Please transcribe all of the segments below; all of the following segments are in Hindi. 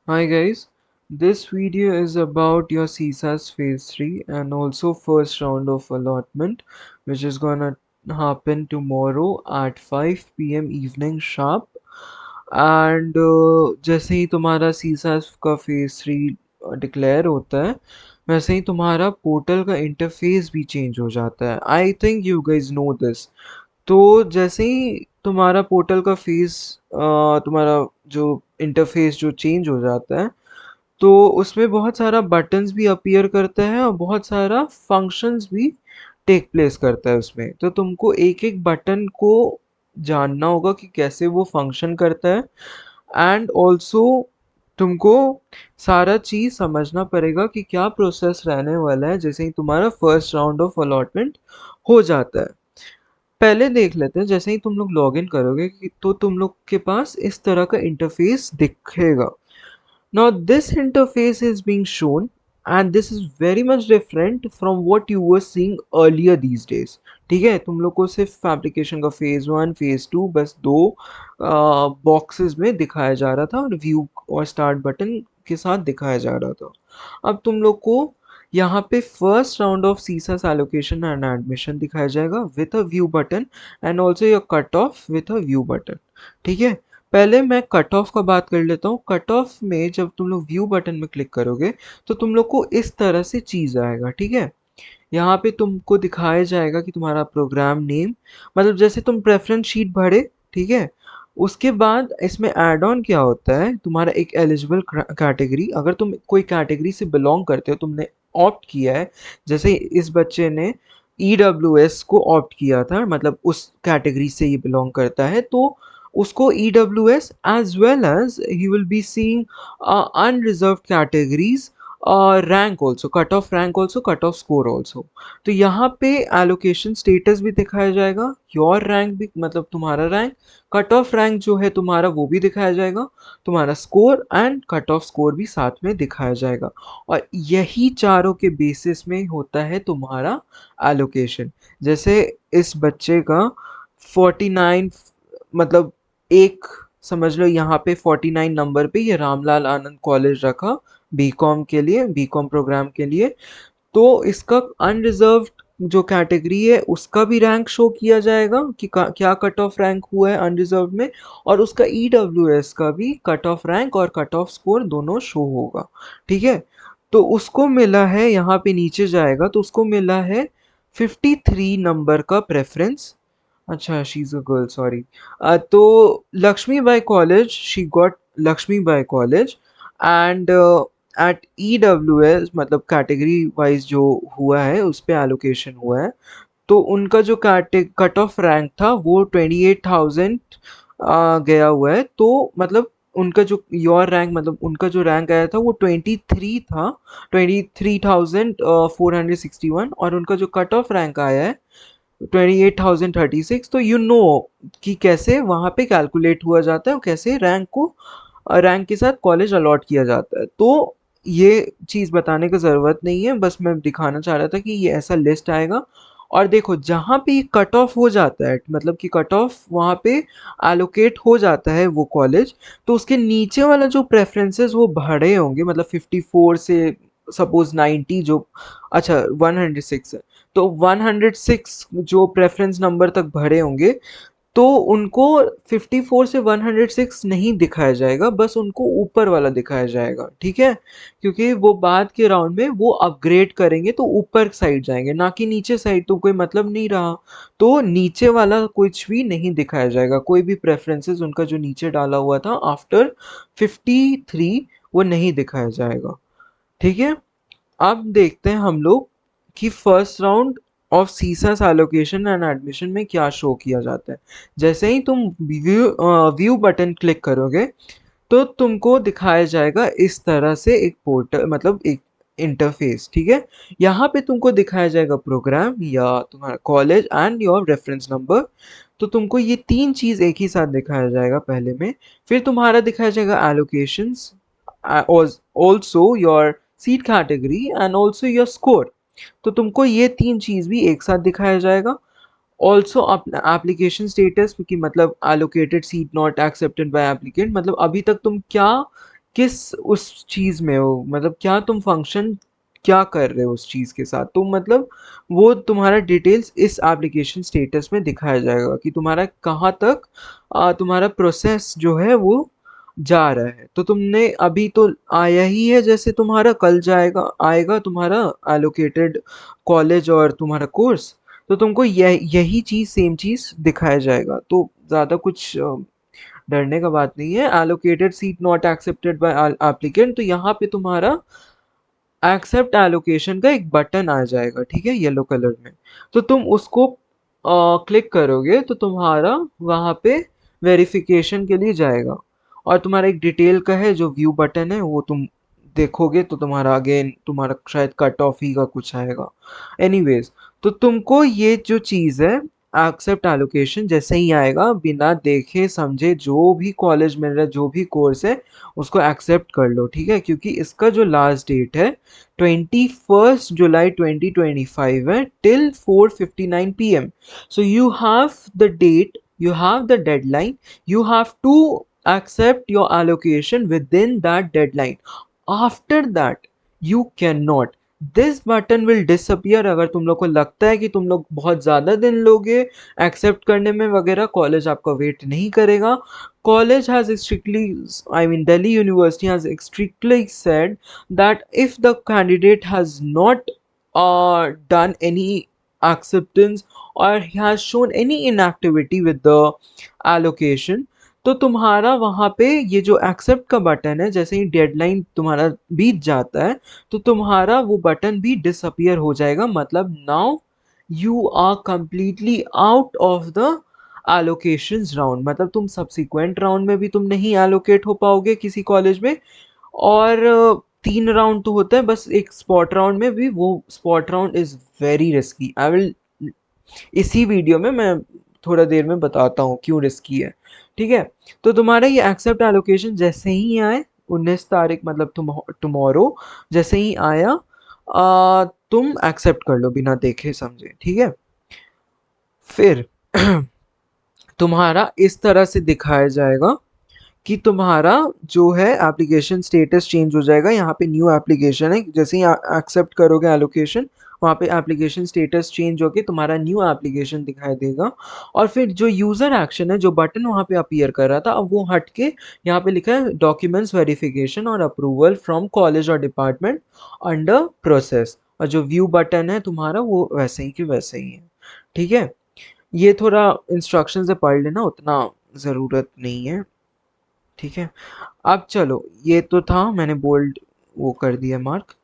Hi guys, this video is about your CSAS phase 3 and also first round of allotment which is gonna happen tomorrow at 5 p.m. evening sharp and जैसे ही तुम्हारा CSAS का फेज 3 डिक्लेयर होता है वैसे ही तुम्हारा पोर्टल का इंटरफेस भी चेंज हो जाता है। I think you guys know this. तो जैसे ही तुम्हारा पोर्टल का फेस तुम्हारा जो इंटरफेस जो चेंज हो जाता है तो उसमें बहुत सारा बटन्स भी अपीयर करता है और बहुत सारा फंक्शंस भी टेक प्लेस करता है उसमें। तो तुमको एक एक बटन को जानना होगा कि कैसे वो फंक्शन करता है एंड ऑल्सो तुमको सारा चीज़ समझना पड़ेगा कि क्या प्रोसेस रहने वाला है जैसे ही तुम्हारा फर्स्ट राउंड ऑफ अलॉटमेंट हो जाता है। पहले देख लेते हैं, जैसे ही तुम लोग लॉगिन करोगे तो तुम लोग के पास इस तरह का इंटरफेस दिखेगा। Now this interface is being shown and this is very much different from what you were seeing earlier these days। ठीक है, तुम लोग को सिर्फ फैब्रिकेशन का फेज 1 फेज 2 बस दो बॉक्सेस में दिखाया जा रहा था और व्यू और स्टार्ट बटन के साथ दिखाया जा रहा था। अब तुम लोग को यहाँ पे first round of CSAS allocation and admission दिखाया जाएगा with a view button and also your cut off with a view button. ठीक है, पहले मैं कट ऑफ का बात कर लेता हूँ। कट ऑफ में जब तुम लोग व्यू बटन में क्लिक करोगे तो तुम लोग को इस तरह से चीज़ आएगा। ठीक है, यहाँ पे तुमको दिखाया जाएगा कि तुम्हारा प्रोग्राम नेम, मतलब जैसे तुम प्रेफरेंस शीट भरे, ठीक है, उसके बाद इसमें एड ऑन क्या होता है, तुम्हारा एक एलिजिबल कैटेगरी, अगर तुम कोई कैटेगरी से बिलोंग करते हो, तुमने ऑप्ट किया है, जैसे इस बच्चे ने EWS को ऑप्ट किया था, मतलब उस कैटेगरी से ये बिलोंग करता है, तो उसको EWS as well as he will be seeing unreserved categories rank also, cut off rank also, cut off score also. तो यहाँ पे एलोकेशन स्टेटस भी दिखाया जाएगा, योर रैंक भी, मतलब तुम्हारा रैंक, कट ऑफ रैंक जो है तुम्हारा वो भी दिखाया जाएगा, तुम्हारा score and cut off score भी साथ में दिखाया जाएगा। और यही चारों के बेसिस में होता है तुम्हारा एलोकेशन। जैसे इस बच्चे का 49, मतलब एक, समझ लो यहाँ पे 49 नंबर पे ये रामलाल आनंद कॉलेज रखा बीकॉम के लिए, बीकॉम प्रोग्राम के लिए। तो इसका अनरिजर्व्ड जो कैटेगरी है उसका भी रैंक शो किया जाएगा कि क्या कट ऑफ रैंक हुआ है अनरिजर्व्ड में, और उसका EWS का भी कट ऑफ रैंक और कट ऑफ स्कोर दोनों शो होगा। ठीक है, तो उसको मिला है, यहाँ पे नीचे जाएगा तो उसको मिला है 53 नंबर का प्रेफरेंस। अच्छा, she is a girl, sorry. तो Lakshmibai college, she got Lakshmibai college and at EWS, मतलब कैटेगरी वाइज जो हुआ है उस पे एलोकेशन हुआ है। तो उनका जो कट ऑफ रैंक था वो 28,000 गया हुआ है। तो मतलब उनका जो योर रैंक, मतलब उनका जो रैंक आया था वो 23 था, 23,461, और उनका जो कट ऑफ रैंक आया है 28,036। तो यू नो कि कैसे वहाँ पे कैलकुलेट हुआ जाता है और कैसे रैंक को रैंक के साथ कॉलेज अलॉट किया जाता है। तो ये चीज़ बताने की ज़रूरत नहीं है, बस मैं दिखाना चाह रहा था कि ये ऐसा लिस्ट आएगा। और देखो जहाँ पे कट ऑफ हो जाता है, मतलब कि कट ऑफ वहाँ पे एलोकेट हो जाता है वो कॉलेज, तो उसके नीचे वाला जो प्रेफरेंसेस वो बढ़े होंगे, मतलब 54 से सपोज 90 जो, अच्छा 106 है, तो 106 जो प्रेफरेंस नंबर तक भरे होंगे तो उनको 54 से 106 नहीं दिखाया जाएगा, बस उनको ऊपर वाला दिखाया जाएगा। ठीक है, क्योंकि वो बाद के राउंड में वो अपग्रेड करेंगे तो ऊपर साइड जाएंगे, ना कि नीचे साइड, तो कोई मतलब नहीं रहा। तो नीचे वाला कुछ भी नहीं दिखाया जाएगा, कोई भी प्रेफरेंसेस उनका जो नीचे डाला हुआ था आफ्टर 53 वो नहीं दिखाया जाएगा। ठीक है, अब देखते हैं हम लोग कि first round of CSAS allocation and admission में क्या शो किया जाता है। जैसे ही तुम व्यू बटन क्लिक करोगे तो तुमको दिखाया जाएगा इस तरह से एक पोर्टल, मतलब एक इंटरफेस। ठीक है, यहाँ पे तुमको दिखाया जाएगा प्रोग्राम या तुम्हारा college and your reference number. तो तुमको ये तीन चीज एक ही साथ दिखाया जाएगा पहले में। फिर तुम्हारा दिखाया जाएगा allocations, also your seat category and also your score. तो तुमको ये तीन चीज भी एक साथ दिखाया जाएगा। ऑल्सो अपना एप्लीकेशन स्टेटस, क्योंकि मतलब allocated seat not accepted by applicant, मतलब अभी तक तुम क्या किस उस चीज में हो, मतलब क्या तुम फंक्शन क्या कर रहे हो उस चीज के साथ, तो मतलब वो तुम्हारा डिटेल्स इस एप्लीकेशन स्टेटस में दिखाया जाएगा कि तुम्हारा कहाँ तक तुम्हारा प्रोसेस जो है वो जा रहा है। तो तुमने अभी तो आया ही है, जैसे तुम्हारा कल जाएगा आएगा तुम्हारा एलोकेटेड कॉलेज और तुम्हारा कोर्स, तो तुमको यही चीज सेम चीज दिखाया जाएगा। तो ज्यादा कुछ डरने का बात नहीं है। Allocated seat not accepted by applicant, तो यहाँ पे तुम्हारा एक्सेप्ट एलोकेशन का एक बटन आ जाएगा, ठीक है, येलो कलर में। तो तुम उसको क्लिक करोगे तो तुम्हारा वहाँ पे वेरिफिकेशन के लिए जाएगा, और तुम्हारा एक डिटेल का है जो व्यू बटन है, वो तुम देखोगे तो तुम्हारा अगेन तुम्हारा शायद कट ऑफ ही का कुछ आएगा। एनीवेज, तो तुमको ये जो चीज़ है एक्सेप्ट एलोकेशन जैसे ही आएगा, बिना देखे समझे जो भी कॉलेज मिल रहा है, जो भी कोर्स है, उसको एक्सेप्ट कर लो, ठीक है, क्योंकि इसका जो लास्ट डेट है 21 जुलाई 2025 है till 4:59 PM। So you have the date, you have the deadline, you have to accept your allocation within that deadline. After that you cannot, this button will disappear. अगर तुम लोग को लगता है कि तुम लोग बहुत ज़्यादा दिन लोगे एक्सेप्ट करने में वगैरह, कॉलेज आपका वेट नहीं करेगा। College has strictly, I mean Delhi university has strictly said that if the candidate has not done any acceptance or has shown any inactivity with the allocation, तो तुम्हारा वहाँ पे ये जो एक्सेप्ट का बटन है, जैसे ही डेडलाइन तुम्हारा बीत जाता है तो तुम्हारा वो बटन भी डिसअपियर हो जाएगा। मतलब now you are completely out of the allocations round, मतलब तुम सब्सिक्वेंट राउंड में भी तुम नहीं एलोकेट हो पाओगे किसी कॉलेज में। और 3 राउंड तो होता है बस, एक स्पॉट राउंड में भी, वो spot round is very risky. I will इसी वीडियो में मैं थोड़ा देर में बताता हूँ क्यों रिस्की है, ठीक है। तो तुम्हारा ये एक्सेप्ट एलोकेशन जैसे ही आए 19 तारीख, मतलब टुमारो जैसे ही आया, तुम एक्सेप्ट कर लो बिना देखे समझे, ठीक है। फिर तुम्हारा इस तरह से दिखाया जाएगा कि तुम्हारा जो है एप्लीकेशन स्टेटस चेंज हो जाएगा। यहाँ पे न्यू एप्लीकेशन है, जैसे ही एक्सेप्ट करोगे एलोकेशन, वहाँ पे एप्लीकेशन स्टेटस चेंज होके तुम्हारा न्यू एप्लीकेशन दिखाई देगा। और फिर जो यूज़र एक्शन है, जो बटन वहाँ पे अपीयर कर रहा था, अब वो हट के यहाँ पे लिखा है डॉक्यूमेंट्स वेरिफिकेशन और अप्रूवल फ्रॉम कॉलेज और डिपार्टमेंट अंडर प्रोसेस। और जो व्यू बटन है तुम्हारा वो वैसे ही के वैसे ही है, ठीक है। ये थोड़ा इंस्ट्रक्शन से पढ़ लेना, उतना ज़रूरत नहीं है, ठीक है। अब चलो, ये तो था, मैंने बोल्ड वो कर दिया मार्क।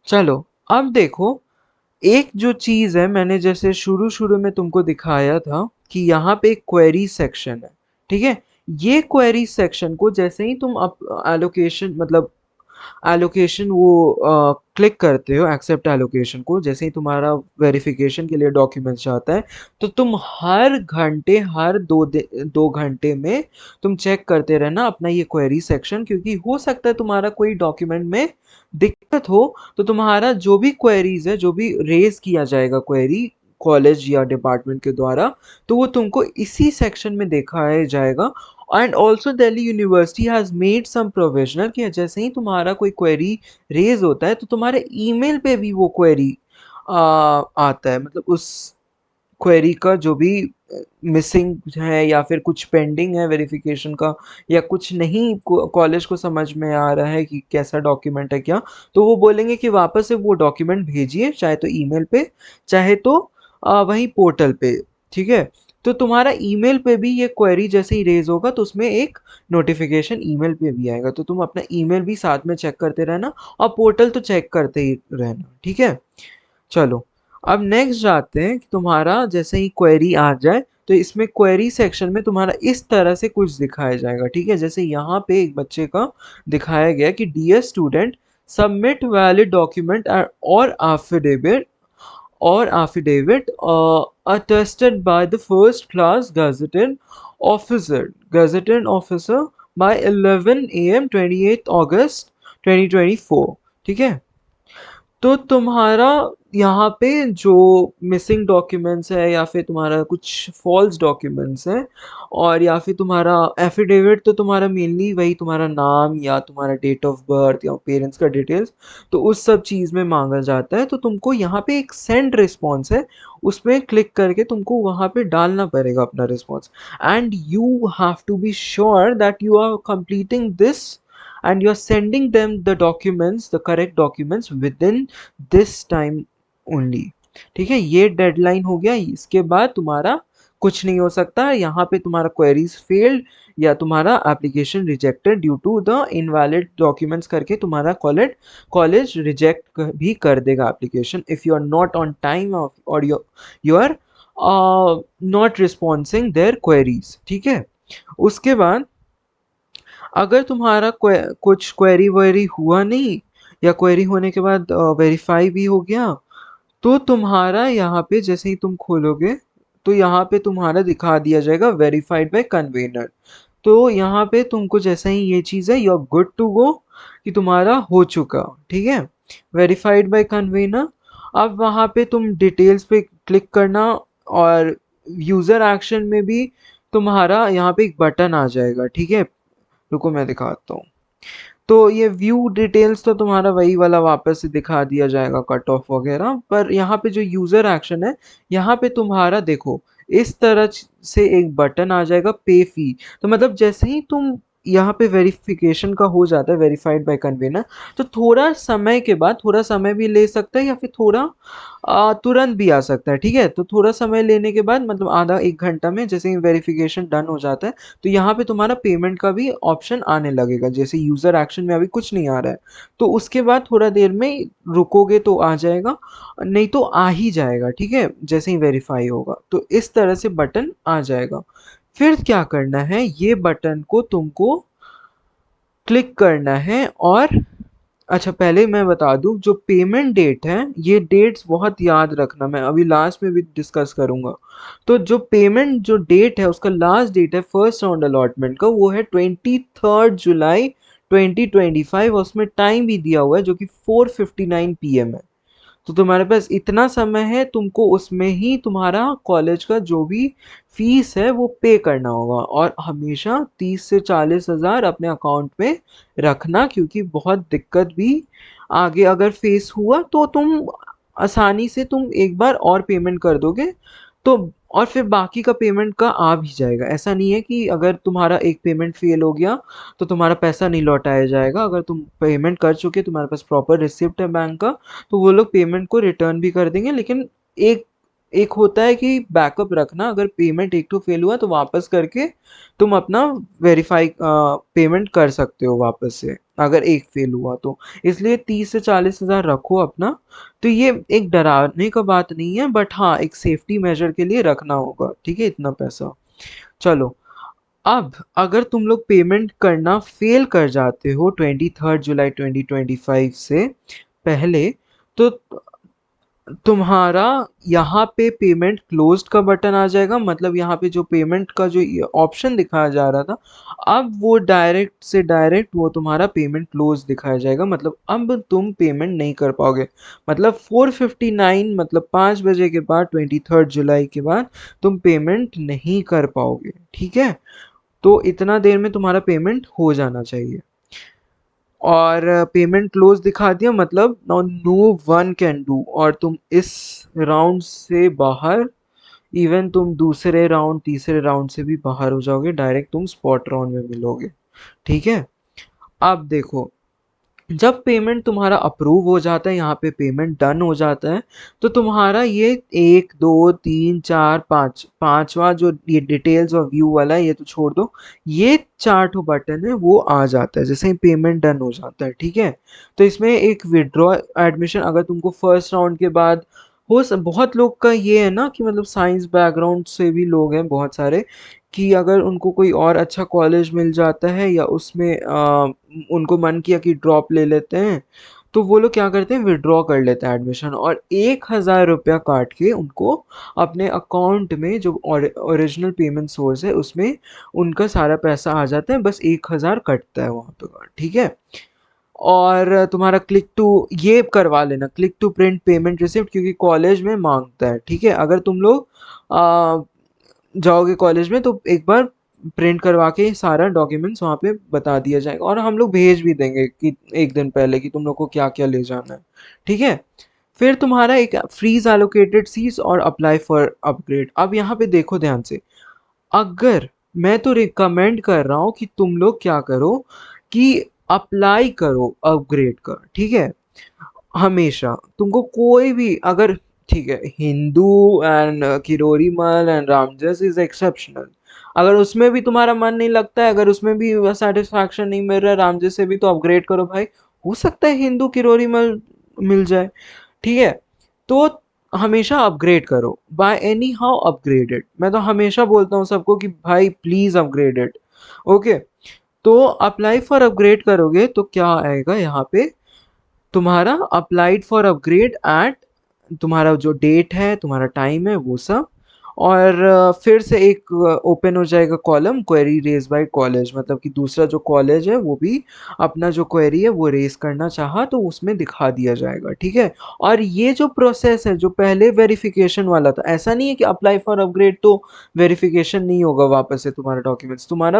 चलो अब देखो, एक जो चीज़ है मैंने जैसे शुरू शुरू में तुमको दिखाया था कि यहाँ पे एक क्वेरी सेक्शन है, ठीक है। ये क्वेरी सेक्शन को जैसे ही तुम एलोकेशन, मतलब एलोकेशन वो क्लिक करते हो एक्सेप्ट एलोकेशन को, जैसे ही तुम्हारा वेरिफिकेशन के लिए डॉक्यूमेंट चाहता है, तो तुम हर घंटे, हर 2 घंटे में तुम चेक करते रहना अपना ये क्वेरी सेक्शन, क्योंकि हो सकता है तुम्हारा कोई डॉक्यूमेंट में दिक्कत हो। तो तुम्हारा जो भी क्वेरीज है, जो भी रेज किया जाएगा क्वेरी कॉलेज या डिपार्टमेंट के द्वारा, तो वो तुमको इसी सेक्शन में दिखाया जाएगा। And also Delhi university has made some provisional कि जैसे ही तुम्हारा कोई क्वेरी रेज होता है तो तुम्हारे ईमेल पे भी वो क्वेरी आता है, मतलब उस क्वेरी का जो भी मिसिंग है या फिर कुछ पेंडिंग है वेरिफिकेशन का, या कुछ नहीं कॉलेज को समझ में आ रहा है कि कैसा डॉक्यूमेंट है क्या, तो वो बोलेंगे कि वापस से वो डॉक्यूमेंट भेजिए, चाहे तो ईमेल पे, चाहे तो वहीं पोर्टल पे, ठीक है। तो तुम्हारा ईमेल पे भी ये क्वेरी जैसे ही रेज होगा तो उसमें एक नोटिफिकेशन ईमेल पे भी आएगा, तो तुम अपना ईमेल भी साथ में चेक करते रहना और पोर्टल तो चेक करते ही रहना, ठीक है। चलो अब नेक्स्ट जाते हैं कि तुम्हारा जैसे ही क्वेरी आ जाए तो इसमें क्वेरी सेक्शन में तुम्हारा इस तरह से कुछ दिखाया जाएगा, ठीक है। जैसे यहाँ पे एक बच्चे का दिखाया गया कि dear student, submit valid document or affidavit attested by the first class gazetted officer by 11 AM 28 August 2024, ठीक है। तो तुम्हारा यहाँ पे जो मिसिंग डॉक्यूमेंट्स है या फिर तुम्हारा कुछ फॉल्स डॉक्यूमेंट्स है और या फिर तुम्हारा एफिडेविट, तो तुम्हारा मेनली वही तुम्हारा नाम या तुम्हारा डेट ऑफ बर्थ या पेरेंट्स का डिटेल्स, तो उस सब चीज़ में मांगा जाता है। तो तुमको यहाँ पे एक सेंड रिस्पॉन्स है, उसमें क्लिक करके तुमको वहाँ पे डालना पड़ेगा अपना response. And you have to be sure that you are completing this and you're sending them the documents, the correct documents within this time only। ठीक है, ये डेडलाइन हो गया, इसके बाद तुम्हारा कुछ नहीं हो सकता। यहाँ पे तुम्हारा क्वेरीज फेल्ड या तुम्हारा application rejected due to the invalid documents करके तुम्हारा कॉलेज रिजेक्ट भी कर देगा application, if you are not on time और you are not responsing their queries. ठीक है, उसके बाद अगर तुम्हारा कुछ क्वेरी वेरी हुआ नहीं या क्वेरी होने के बाद वेरीफाई भी हो गया, तो तुम्हारा यहाँ पे जैसे ही तुम खोलोगे तो यहाँ पे तुम्हारा दिखा दिया जाएगा वेरीफाइड बाय कन्वेनर। तो यहाँ पे तुमको जैसे ही ये चीज़ है, you are good to go, कि तुम्हारा हो चुका। ठीक है, वेरीफाइड बाय कन्वेनर। अब वहाँ पे तुम डिटेल्स पे क्लिक करना और यूज़र एक्शन में भी तुम्हारा यहाँ पे एक बटन आ जाएगा। ठीक है, रुको मैं दिखाता हूँ। तो ये व्यू डिटेल्स तो तुम्हारा वही वाला वापस से दिखा दिया जाएगा, कट ऑफ वगैरह, पर यहाँ पे जो यूजर एक्शन है, यहाँ पे तुम्हारा देखो इस तरह से एक बटन आ जाएगा पे फी। तो मतलब जैसे ही तुम यहाँ पे वेरिफिकेशन का हो जाता है, वेरीफाइड बाय कन्वेनर, तो थोड़ा समय के बाद, थोड़ा समय भी ले सकता है या फिर थोड़ा तुरंत भी आ सकता है। ठीक है, तो थोड़ा समय लेने के बाद मतलब आधा एक घंटा में जैसे ही वेरिफिकेशन डन हो जाता है, तो यहाँ पे तुम्हारा पेमेंट का भी ऑप्शन आने लगेगा। जैसे यूजर एक्शन में अभी कुछ नहीं आ रहा है, तो उसके बाद थोड़ा देर में रुकोगे तो आ जाएगा, नहीं तो आ ही जाएगा। ठीक है, जैसे ही वेरीफाई होगा तो इस तरह से बटन आ जाएगा। फिर क्या करना है, ये बटन को तुमको क्लिक करना है। और अच्छा, पहले मैं बता दूं, जो पेमेंट डेट है, ये डेट्स बहुत याद रखना, मैं अभी लास्ट में भी डिस्कस करूंगा। तो जो पेमेंट जो डेट है, उसका लास्ट डेट है फर्स्ट राउंड अलॉटमेंट का, वो है 23 जुलाई 2025। और उसमें टाइम भी दिया हुआ है जो कि 4:59 PM है। तो तुम्हारे पास इतना समय है, तुमको उसमें ही तुम्हारा कॉलेज का जो भी फीस है वो पे करना होगा। और हमेशा 30 से 40 हज़ार अपने अकाउंट में रखना, क्योंकि बहुत दिक्कत भी आगे अगर फेस हुआ तो तुम आसानी से तुम एक बार और पेमेंट कर दोगे, तो और फिर बाकी का पेमेंट का आ भी जाएगा। ऐसा नहीं है कि अगर तुम्हारा एक पेमेंट फेल हो गया तो तुम्हारा पैसा नहीं लौटाया जाएगा। अगर तुम पेमेंट कर चुके, तुम्हारे पास प्रॉपर रिसिप्ट है बैंक का, तो वो लोग पेमेंट को रिटर्न भी कर देंगे। लेकिन एक एक होता है कि बैकअप रखना, अगर पेमेंट एक तो फेल हुआ तो वापस करके तुम अपना वेरीफाई पेमेंट कर सकते हो वापस से, अगर एक फेल हुआ तो। इसलिए 30 से 40 हज़ार रखो अपना। तो ये एक डराने का बात नहीं है, बट हाँ एक सेफ्टी मेजर के लिए रखना होगा। ठीक है, इतना पैसा। चलो, अब अगर तुम लोग पेमेंट करना फेल कर जाते हो 23 जुलाई 2025 से पहले, तो तुम्हारा यहाँ पे पेमेंट क्लोज्ड का बटन आ जाएगा। मतलब यहाँ पे जो पेमेंट का जो ऑप्शन दिखाया जा रहा था, अब वो डायरेक्ट से डायरेक्ट वो तुम्हारा पेमेंट क्लोज दिखाया जाएगा। मतलब अब तुम पेमेंट नहीं कर पाओगे। मतलब 4:59, मतलब 5 बजे के बाद, 23 जुलाई के बाद तुम पेमेंट नहीं कर पाओगे। ठीक है, तो इतना देर में तुम्हारा पेमेंट हो जाना चाहिए। और पेमेंट क्लोज दिखा दिया, मतलब now no one can do, और तुम इस राउंड से बाहर, इवन तुम दूसरे राउंड तीसरे राउंड से भी बाहर हो जाओगे, डायरेक्ट तुम स्पॉट राउंड में मिलोगे। ठीक है, अब देखो, जब पेमेंट तुम्हारा अप्रूव हो जाता है, यहाँ पे पेमेंट डन हो जाता है, तो तुम्हारा ये 1 2 3 4 5 पांचवा जो ये डिटेल्स और व्यू वाला है, ये तो छोड़ दो, ये चार ठो बटन है वो आ जाता है जैसे ही पेमेंट डन हो जाता है। ठीक है, तो इसमें एक विड्रॉ एडमिशन, अगर तुमको फर्स्ट राउंड के बाद बहुत लोग का ये है ना कि मतलब साइंस बैकग्राउंड से भी लोग हैं बहुत सारे, कि अगर उनको कोई और अच्छा कॉलेज मिल जाता है या उसमें उनको मन किया कि ड्रॉप ले लेते हैं, तो वो लोग क्या करते हैं, विड्रॉ कर लेते हैं एडमिशन, और 1,000 रुपया काट के उनको अपने अकाउंट में जो ओरिजिनल पेमेंट सोर्स है उसमें उनका सारा पैसा आ जाता है, बस 1,000 कटता है वहाँ पे। ठीक है, और तुम्हारा क्लिक टू ये करवा लेना, click to print payment receipt, क्योंकि कॉलेज में मांगता है, ठीक है। अगर तुम लोग जाओगे कॉलेज में तो एक बार प्रिंट करवा के सारा डॉक्यूमेंट्स वहाँ पे बता दिया जाएगा, और हम लोग भेज भी देंगे कि एक दिन पहले कि तुम लोग को क्या क्या ले जाना है, ठीक है। फिर तुम्हारा एक फ्रीज एलोकेटेड सीट्स और अप्लाई फॉर अपग्रेड। अब यहाँ पे देखो ध्यान से, अगर मैं तो रिकमेंड कर रहा हूँ कि तुम लोग क्या करो कि अप्लाई करो अपग्रेड का, ठीक है। हमेशा तुमको कोई भी अगर, ठीक है, Hindu and Kirori Mal and Ramjas is exceptional, अगर उसमें भी तुम्हारा मन नहीं लगता है, अगर उसमें भी सेटिस्फैक्शन नहीं मिल रहा है रामजस से भी, तो अपग्रेड करो भाई। हो सकता है हिंदू किरोरीमल मिल जाए, ठीक है। तो हमेशा अपग्रेड करो, बाय एनी हाउ अपग्रेडेड। मैं तो हमेशा बोलता हूँ सबको कि भाई प्लीज अपग्रेडेड, ओके। तो अप्लाई फॉर अपग्रेड करोगे तो क्या आएगा यहाँ पे, तुम्हारा अप्लाइड फॉर अपग्रेड एट, तुम्हारा जो डेट है, तुम्हारा टाइम है, वो सब। और फिर से एक ओपन हो जाएगा column, query raise by college, मतलब कि दूसरा जो कॉलेज है वो भी अपना जो क्वेरी है वो रेज करना चाहा तो उसमें दिखा दिया जाएगा, ठीक है। और ये जो प्रोसेस है जो पहले वेरिफिकेशन वाला था, ऐसा नहीं है कि अप्लाई फॉर अपग्रेड तो वेरिफिकेशन नहीं होगा वापस से, तुम्हारा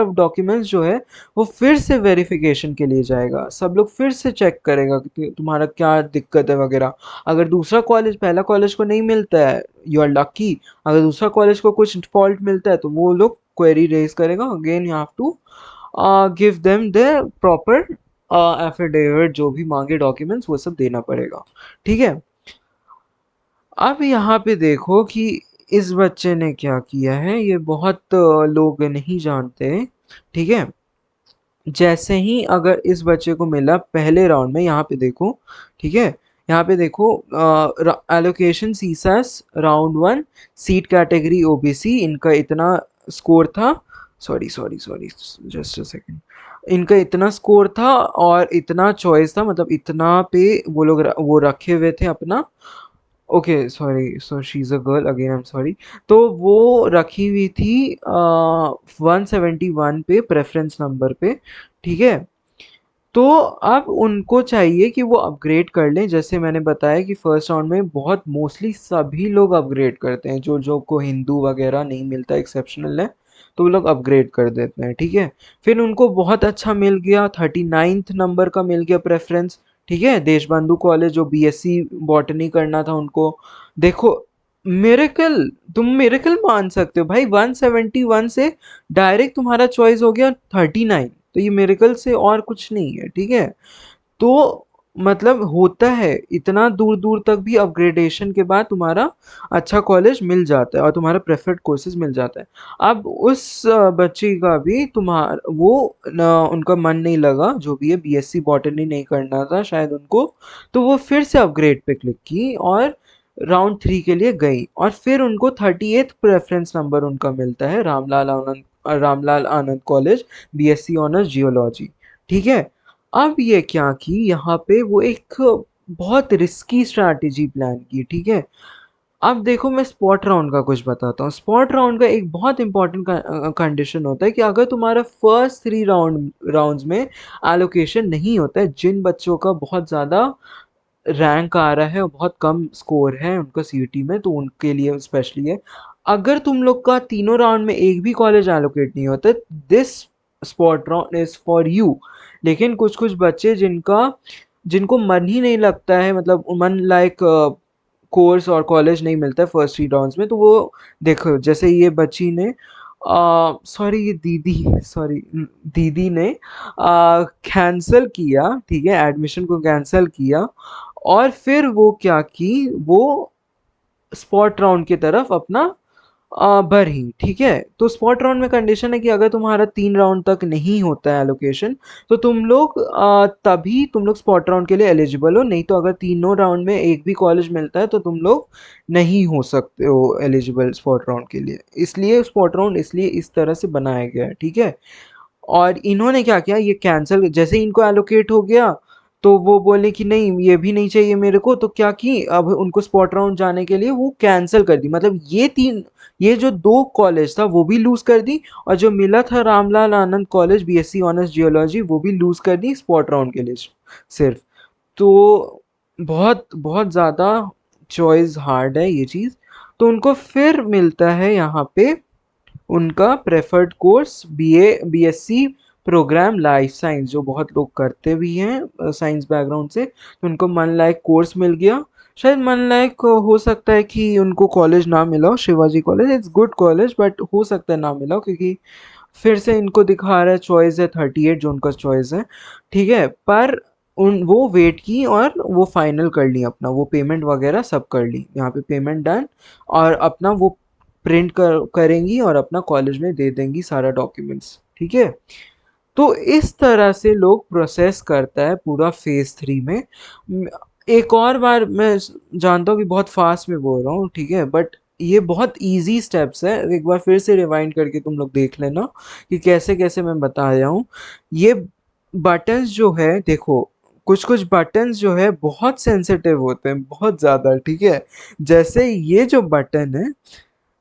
डॉक्यूमेंट्स जो है वो फिर से वेरिफिकेशन के लिए जाएगा, सब लोग फिर से चेक करेगा कि तुम्हारा क्या दिक्कत है वगैरह। अगर दूसरा कॉलेज पहला कॉलेज को नहीं मिलता है, यू आर लकी। अगर दूसरा कॉलेज को कुछ फॉल्ट मिलता है तो वो लोग क्वेरी रेज करेगा, again you have to give them the proper affidavit, जो भी मांगे डॉक्यूमेंट्स वो सब देना पड़ेगा, ठीक है। अब यहाँ पे देखो कि इस बच्चे ने क्या किया है, ये बहुत लोग नहीं जानते, ठीक है। जैसे ही अगर इस बच्चे को मिला पहले राउंड में, यहाँ पे देखो, ठीक है, यहाँ पे देखो allocation CSAS round one, seat category OBC, इनका इतना स्कोर था, sorry sorry sorry, just a second, इनका इतना स्कोर था और इतना चॉइस था, मतलब इतना पे वो लोग वो रखे हुए थे अपना, okay sorry, so she is a girl, again I am sorry. तो वो रखी हुई थी 171 पे प्रेफरेंस नंबर पे, ठीक है। तो अब उनको चाहिए कि वो अपग्रेड कर लें, जैसे मैंने बताया कि फर्स्ट राउंड में बहुत मोस्टली सभी लोग अपग्रेड करते हैं, जो जो को हिंदू वगैरह नहीं मिलता एक्सेप्शनल है तो वो लोग अपग्रेड कर देते हैं, ठीक है। फिर उनको बहुत अच्छा मिल गया, 39th नंबर का मिल गया प्रेफरेंस, ठीक है, देशबंधु कॉलेज, जो बीएससी बॉटनी करना था उनको। देखो, मिरेकल, तुम मिरेकल मान सकते हो भाई, 171 से डायरेक्ट तुम्हारा चॉइस हो गया 39, तो ये मिरेकल से और कुछ नहीं है, ठीक है। तो मतलब होता है, इतना दूर दूर तक भी अपग्रेडेशन के बाद तुम्हारा अच्छा कॉलेज मिल जाता है और तुम्हारा प्रेफर्ड कोर्सेज मिल जाता है। अब उस बच्ची का भी तुम्हारा वो उनका मन नहीं लगा, जो भी है, बीएससी बॉटनी नहीं करना था शायद उनको, तो वो फिर से अपग्रेड पे क्लिक की और राउंड 3 के लिए गई, और फिर उनको 38th प्रेफरेंस नंबर उनका मिलता है, रामलाल आनंद कॉलेज, बीएससी ऑनर्स जियोलॉजी, ठीक है। अब ये क्या की, यहाँ पे वो एक बहुत रिस्की स्ट्रैटेजी प्लान की, ठीक है। अब देखो, मैं स्पॉट राउंड का कुछ बताता हूँ। स्पॉट राउंड का एक बहुत इंपॉर्टेंट कंडीशन होता है कि अगर तुम्हारा फर्स्ट 3 राउंड्स में एलोकेशन नहीं होता है, जिन बच्चों का बहुत ज़्यादा रैंक आ रहा है और बहुत कम स्कोर है उनका सीईटी में, तो उनके लिए स्पेशली है। अगर तुम लोग का तीनों राउंड में एक भी कॉलेज एलोकेट नहीं होता, this spot round is for you. लेकिन कुछ कुछ बच्चे जिनको मन ही नहीं लगता है, मतलब मन लाइक कोर्स और कॉलेज नहीं मिलता है फर्स्ट 3 राउंड्स में, तो वो देखो, जैसे ये बच्ची ने सॉरी, ये दीदी, सॉरी, दीदी ने कैंसिल किया, ठीक है, एडमिशन को कैंसिल किया, और फिर वो क्या की, वो स्पॉट राउंड की तरफ अपना भरी, ठीक है। तो स्पॉट राउंड में कंडीशन है कि अगर तुम्हारा 3 राउंड तक नहीं होता है एलोकेशन, तो तुम लोग तभी तुम लोग स्पॉट राउंड के लिए एलिजिबल हो, नहीं तो अगर तीनों राउंड में एक भी कॉलेज मिलता है तो तुम लोग नहीं हो सकते हो एलिजिबल स्पॉट राउंड के लिए। इसलिए स्पॉट राउंड इसलिए इस तरह से बनाया गया है, ठीक है। और इन्होंने क्या किया, ये कैंसिल, जैसे ही इनको एलोकेट हो गया तो वो बोले कि नहीं ये भी नहीं चाहिए मेरे को, तो क्या की अब उनको स्पॉट राउंड जाने के लिए वो कैंसिल कर दी। मतलब ये जो दो कॉलेज था वो भी लूज कर दी, और जो मिला था रामलाल आनंद कॉलेज बीएससी ऑनर्स जियोलॉजी वो भी लूज कर दी स्पॉट राउंड के लिए सिर्फ। तो बहुत बहुत ज़्यादा चॉइस हार्ड है ये चीज़। तो उनको फिर मिलता है यहाँ पे उनका preferred course BA BSc programme life science, जो बहुत लोग करते भी हैं साइंस बैकग्राउंड से। तो उनको मन लायक कोर्स मिल गया। शायद मन लायक हो सकता है कि उनको कॉलेज ना मिला हो, Shivaji college it's good college, but हो सकता है ना मिला हो, क्योंकि फिर से इनको दिखा रहा है चॉइस है 38 जो उनका चॉइस है। ठीक है, पर उन वो वेट की और वो फाइनल कर ली अपना, वो पेमेंट वगैरह सब कर ली, यहाँ पे पेमेंट डन। और अपना वो प्रिंट करेंगी और अपना कॉलेज में दे देंगी सारा डॉक्यूमेंट्स। ठीक है, तो इस तरह से लोग प्रोसेस करता है पूरा फेज 3 में। एक और बार मैं जानता हूँ कि बहुत फास्ट में बोल रहा हूँ, ठीक है, बट ये बहुत इजी स्टेप्स है। एक बार फिर से रिवाइंड करके तुम लोग देख लेना कि कैसे कैसे मैं बता रहा हूँ। ये बटन्स जो है देखो, कुछ कुछ बटन्स जो है बहुत सेंसिटिव होते हैं, बहुत ज़्यादा। ठीक है, जैसे ये जो बटन है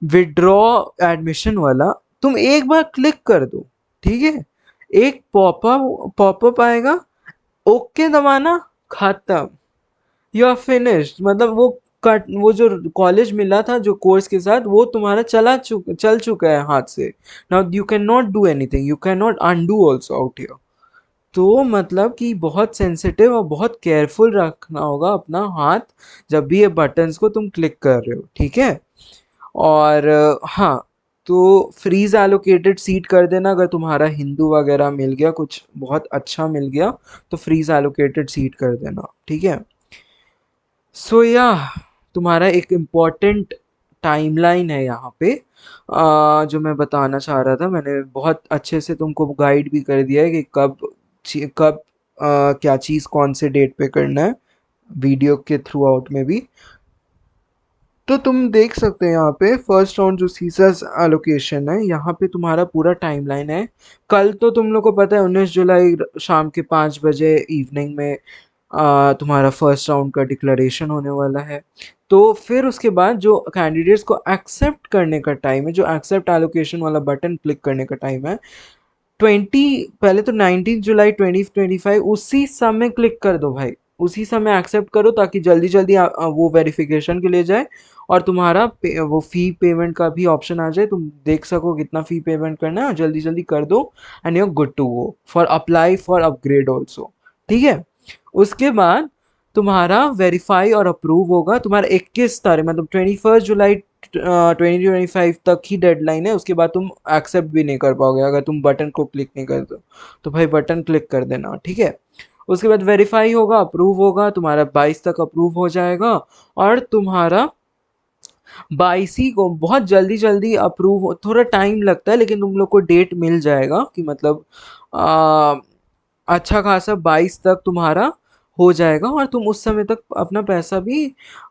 विड्रॉ एडमिशन वाला, तुम एक बार क्लिक कर दो, ठीक है, एक पॉपअप आएगा, ओके दबाना, खत्म, यू आर फिनिश्ड। मतलब वो कट, वो जो कॉलेज मिला था जो कोर्स के साथ वो तुम्हारा चल चुका है हाथ से। Now you can not do anything, you can not undo also out here. तो मतलब कि बहुत सेंसिटिव और बहुत केयरफुल रखना होगा अपना हाथ जब भी ये बटन्स को तुम क्लिक कर रहे हो। ठीक है, और हाँ, तो फ्रीज एलोकेटेड सीट कर देना अगर तुम्हारा हिंदू वगैरह मिल गया, कुछ बहुत अच्छा मिल गया, तो फ्रीज एलोकेटेड सीट कर देना। ठीक है, सो या तुम्हारा एक इम्पॉर्टेंट टाइमलाइन है यहाँ पे, जो मैं बताना चाह रहा था। मैंने बहुत अच्छे से तुमको गाइड भी कर दिया है कि कब क्या चीज़ कौन से डेट पे करना है, वीडियो के थ्रू आउट में भी। तो तुम देख सकते हो यहाँ पे फर्स्ट राउंड जो सीसस एलोकेशन है, यहाँ पे तुम्हारा पूरा टाइमलाइन है। कल तो तुम लोग को पता है 19 जुलाई शाम के 5 बजे इवनिंग में तुम्हारा फर्स्ट राउंड का डिक्लेरेशन होने वाला है। तो फिर उसके बाद जो कैंडिडेट्स को एक्सेप्ट करने का टाइम है, जो एक्सेप्ट एलोकेशन वाला बटन क्लिक करने का टाइम है 20, पहले तो 19 जुलाई 2025 उसी समय क्लिक कर दो भाई, उसी समय एक्सेप्ट करो ताकि जल्दी जल्दी वो वेरिफिकेशन के लिए जाए, और तुम्हारा वो फी पेमेंट का भी ऑप्शन आ जाए, तुम देख सको कितना फी पेमेंट करना है, जल्दी जल्दी कर दो and you good to go for apply for upgrade also. ठीक है, उसके बाद तुम्हारा वेरीफाई और अप्रूव होगा तुम्हारा 21 तारीख, मतलब 21 जुलाई 2025 तक ही डेडलाइन है। उसके बाद तुम एक्सेप्ट भी नहीं कर पाओगे अगर तुम बटन को क्लिक नहीं करते तो भाई बटन क्लिक कर देना। ठीक है, उसके बाद वेरीफाई होगा, अप्रूव होगा, तुम्हारा 22 तक अप्रूव हो जाएगा, और तुम्हारा 22 को बहुत जल्दी जल्दी अप्रूव थोड़ा टाइम लगता है लेकिन तुम लोग को डेट मिल जाएगा कि मतलब आ, अच्छा खासा 22 तक तुम्हारा हो जाएगा, और तुम उस समय तक अपना पैसा भी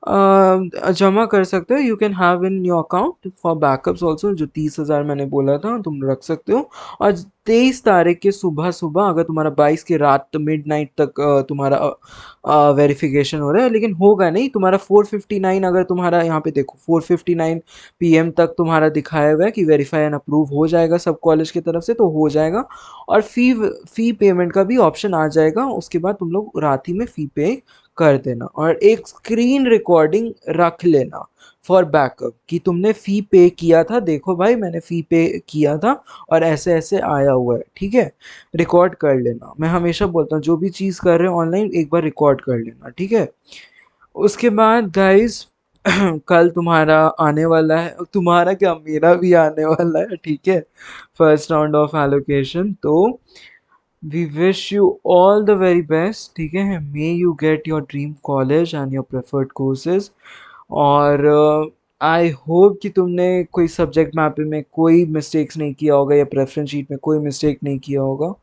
जमा कर सकते हो। You can have in your account for backups also, जो 30,000 मैंने बोला था तुम रख सकते हो। और 23 तारीख के सुबह सुबह अगर तुम्हारा 22 की रात मिड नाइट तक तुम्हारा वेरिफिकेशन हो रहा है, लेकिन होगा नहीं तुम्हारा 4:59, अगर तुम्हारा यहाँ पे देखो 4:59 PM तक तुम्हारा दिखाया हुआ है कि वेरीफाई एंड अप्रूव हो जाएगा सब कॉलेज की तरफ से, तो हो जाएगा। और फी पेमेंट का भी ऑप्शन आ जाएगा, उसके बाद तुम लोग रात ही में फी पे कर देना, और एक स्क्रीन रिकॉर्डिंग रख लेना फॉर बैकअप कि तुमने फी पे किया था, देखो भाई मैंने फी पे किया था और ऐसे ऐसे आया हुआ है। ठीक है, रिकॉर्ड कर लेना, मैं हमेशा बोलता हूँ जो भी चीज़ कर रहे हो ऑनलाइन एक बार रिकॉर्ड कर लेना। ठीक है, उसके बाद गाइस कल तुम्हारा आने वाला है, तुम्हारा क्या मेरा भी आने वाला है। ठीक है, फर्स्ट राउंड ऑफ एलोकेशन। तो we wish you all the very best. ठीक है, may you get your dream college and your preferred courses. और आई होप कि तुमने कोई सब्जेक्ट मैपिंग में कोई मिस्टेक्स नहीं किया होगा या प्रेफरेंस शीट में कोई मिस्टेक नहीं किया होगा।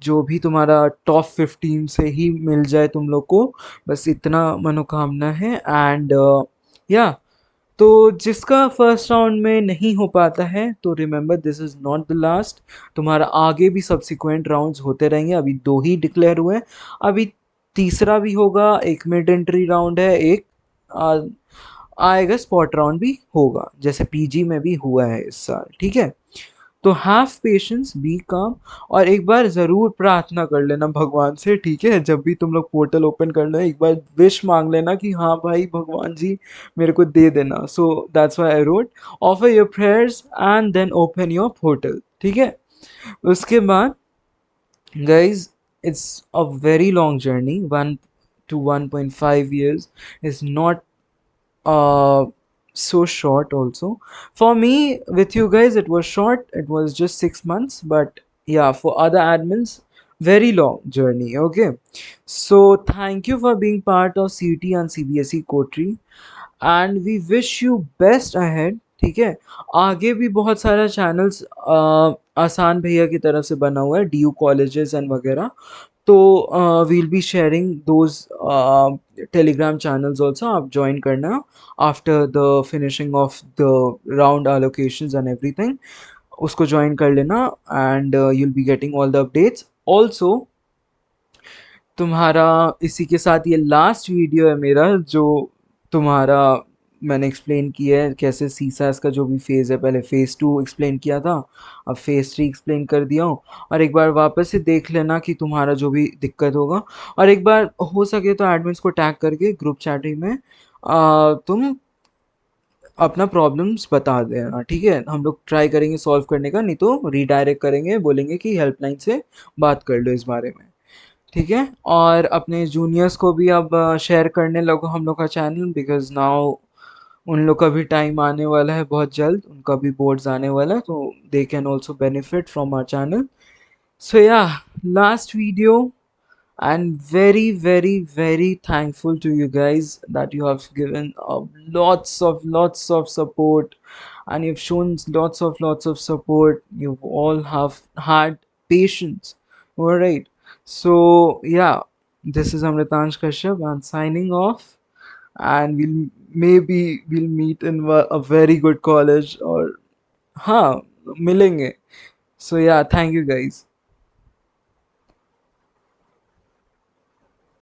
जो भी तुम्हारा टॉप 15 से ही मिल जाए तुम लोग को, बस इतना मनोकामना है। एंड या तो जिसका फर्स्ट राउंड में नहीं हो पाता है तो remember this is not the last. तुम्हारा आगे भी सब्सिक्वेंट राउंड्स होते रहेंगे, अभी दो ही डिक्लेयर हुए हैं। अभी तीसरा भी होगा, एक मिड एंट्री राउंड है, एक आ, आएगा स्पॉट राउंड भी होगा, जैसे पीजी में भी हुआ है इस साल, ठीक है। तो हैव पेशेंस, बी काम, और एक बार ज़रूर प्रार्थना कर लेना भगवान से, ठीक है। जब भी तुम लोग पोर्टल ओपन करना है एक बार विश मांग लेना कि हाँ भाई भगवान जी मेरे को दे देना। So that's why I wrote offer your prayers and then open your portal, ठीक है। उसके बाद guys, it's a very long journey, 1 to 1.5 years is not so short also. For me, with you guys it was short, it was just 6 months, but yeah, for other admins, very long journey. Okay, so thank you for being part of CT and CBSE Kotri, and we wish you best ahead, ठीक है। आगे भी बहुत सारा चैनल्स आसान भैया की तरफ से बना हुआ है, DU कॉलेजेस एंड वगैरह। तो we'll be sharing those telegram channels also, आप join करना after the finishing of the round allocations and everything, उसको join कर लेना, and you'll be getting all the updates also। तुम्हारा इसी के साथ ये लास्ट वीडियो है मेरा, जो तुम्हारा मैंने एक्सप्लेन किया है कैसे सीसास का जो भी फेज़ है, पहले फेज़ 2 एक्सप्लेन किया था, अब फेज़ 3 एक्सप्लेन कर दिया हूँ। और एक बार वापस से देख लेना कि तुम्हारा जो भी दिक्कत होगा, और एक बार हो सके तो एडमिन्स को टैग करके ग्रुप चैटिंग में तुम अपना प्रॉब्लम्स बता देना, ठीक है। हम लोग ट्राई करेंगे सॉल्व करने का, नहीं तो रीडायरेक्ट करेंगे, बोलेंगे कि हेल्पलाइन से बात कर लो इस बारे में, ठीक है। और अपने जूनियर्स को भी अब शेयर करने लगो हम लोग का चैनल, बिकॉज नाउ उन लोग का भी टाइम आने वाला है बहुत जल्द, उनका भी बोर्ड्स आने वाला है, तो they can also benefit from our channel. So yeah, last video, and very very very thankful to you guys that you have given lots of support, and you've shown lots of support. You all have had patience. All right, so yeah, this is Amritansh Kashyap and signing off, and we'll meet in a very good college, or हाँ मिलेंगे। So yeah, thank you guys.